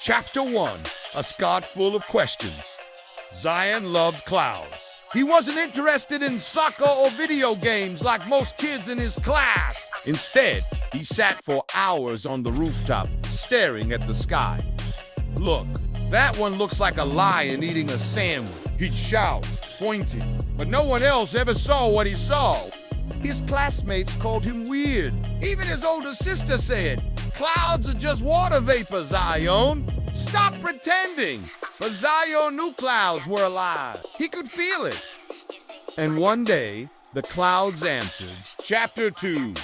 Chapter 1, a Scot full of questions. Zion loved clouds. He wasn't interested in soccer or video games like most kids in his class. Instead, he sat for hours on the rooftop, staring at the sky. "Look, that one looks like a lion eating a sandwich," he'd shout, pointing. But no one else ever saw what he saw. His classmates called him weird. Even his older sister said, "Clouds are just water vapor, Zion. Stop pretending." But Zion knew clouds were alive. He could feel it. And one day, the clouds answered. Chapter 2,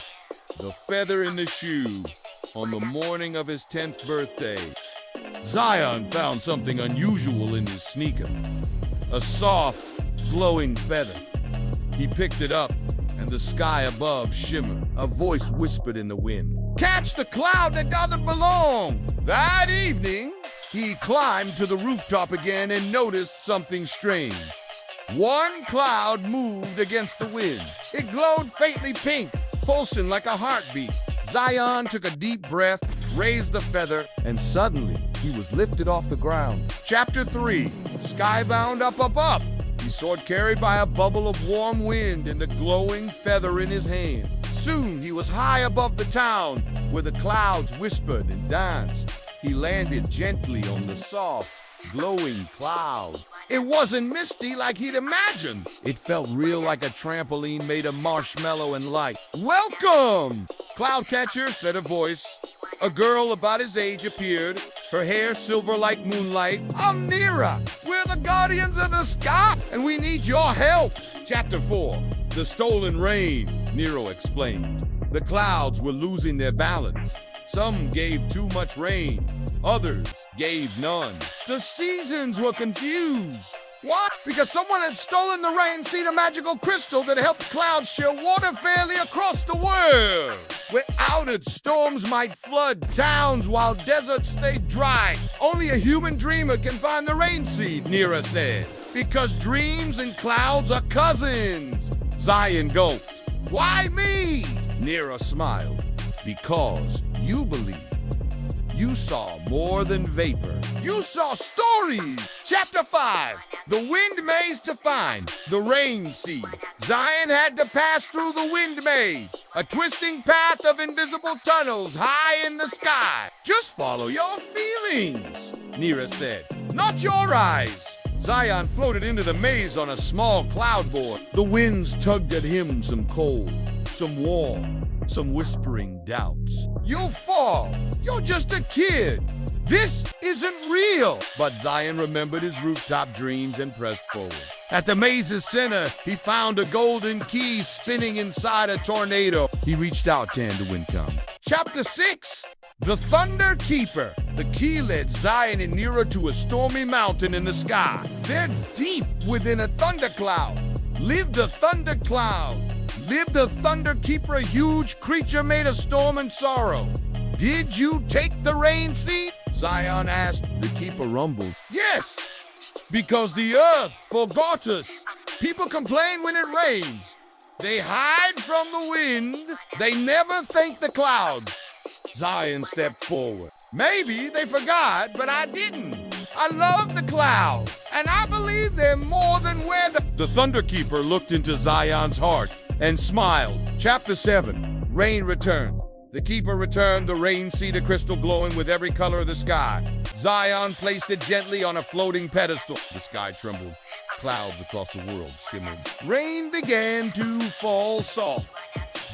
The Feather in the Shoe. On the morning of his 10th birthday, Zion found something unusual in his sneaker. A soft, glowing feather. He picked it up, and the sky above shimmered. A voice whispered in the wind, "Catch the cloud that doesn't belong." That evening, he climbed to the rooftop again and noticed something strange. One cloud moved against the wind. It glowed faintly pink, pulsing like a heartbeat. Zion took a deep breath, raised the feather, and suddenly he was lifted off the ground. Chapter 3, Skybound Up, Up, Up. He soared carried by a bubble of warm wind and the glowing feather in his hand. Soon he was high above the town, where the clouds whispered and danced. He landed gently on the soft, glowing cloud. It wasn't misty like he'd imagined. It felt real, like a trampoline made of marshmallow and light. "Welcome, Cloudcatcher," said a voice. A girl about his age appeared, her hair silver like moonlight. "I'm Nira. We're the guardians of the sky, and we need your help." Chapter 4, The Stolen Rain, Nero explained. The clouds were losing their balance. Some gave too much rain, others gave none. The seasons were confused. Why? Because someone had stolen the rain seed, a magical crystal that helped clouds share water fairly across the world. Without it, storms might flood towns while deserts stayed dry. Only a human dreamer can find the rain seed, Nira said. "Because dreams and clouds are cousins," Zion gulped. "Why me?" Nira smiled. "Because you believe. You saw more than vapor. You saw stories." Chapter 5, The Wind Maze to Find the Rain Seed. Zion had to pass through the wind maze, a twisting path of invisible tunnels high in the sky. "Just follow your feelings," Nira said. "Not your eyes." Zion floated into the maze on a small cloudboard. The winds tugged at him, some cold, some warm, some whispering doubts. "You'll fall. You're just a kid. This isn't real." But Zion remembered his rooftop dreams and pressed forward. At the maze's center, he found a golden key spinning inside a tornado. He reached out to hand the wind come. Chapter 6, The Thunder Keeper. The key led Zion and Nira to a stormy mountain in the sky. They're deep within a thundercloud. Lived the thundercloud. Lived the Thunder Keeper, a huge creature made of storm and sorrow. "Did you take the rain seed?" Zion asked. The keeper rumbled, "Yes, because the earth forgot us." People complain when it rains. They hide from the wind. They never thank the clouds. Zion stepped forward. "Maybe they forgot, but I didn't. I love the cloud, and I believe they're more than weather." The Thunder Keeper looked into Zion's heart and smiled. Chapter 7, Rain Returned. The keeper returned the rain seed, a crystal glowing with every color of the sky. Zion placed it gently on a floating pedestal. The sky trembled. Clouds across the world shimmered. Rain began to fall soft,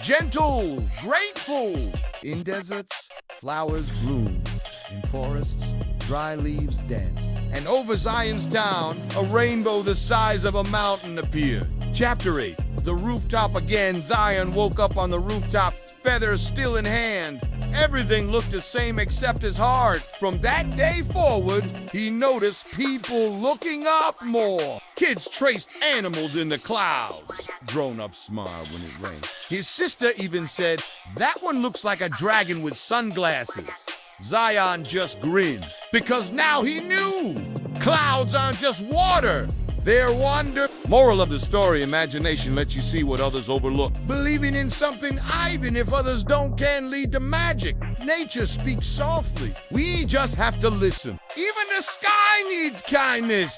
gentle, grateful. In deserts, flowers bloomed. In forests, dry leaves danced. And over Zion's town, a rainbow the size of a mountain appeared. Chapter 8, The Rooftop Again. Zion woke up on the rooftop, feathers still in hand. Everything looked the same except his heart. From that day forward, he noticed people looking up more. Kids traced animals in the clouds. Grown-ups smiled when it rained. His sister even said, "That one looks like a dragon with sunglasses." Zion just grinned, because now he knew. Clouds aren't just water. They're wonder. Moral of the story, imagination lets you see what others overlook. Believing in something, even if others don't, can lead to magic. nature speaks softly. We just have to listen. Even the sky needs kindness.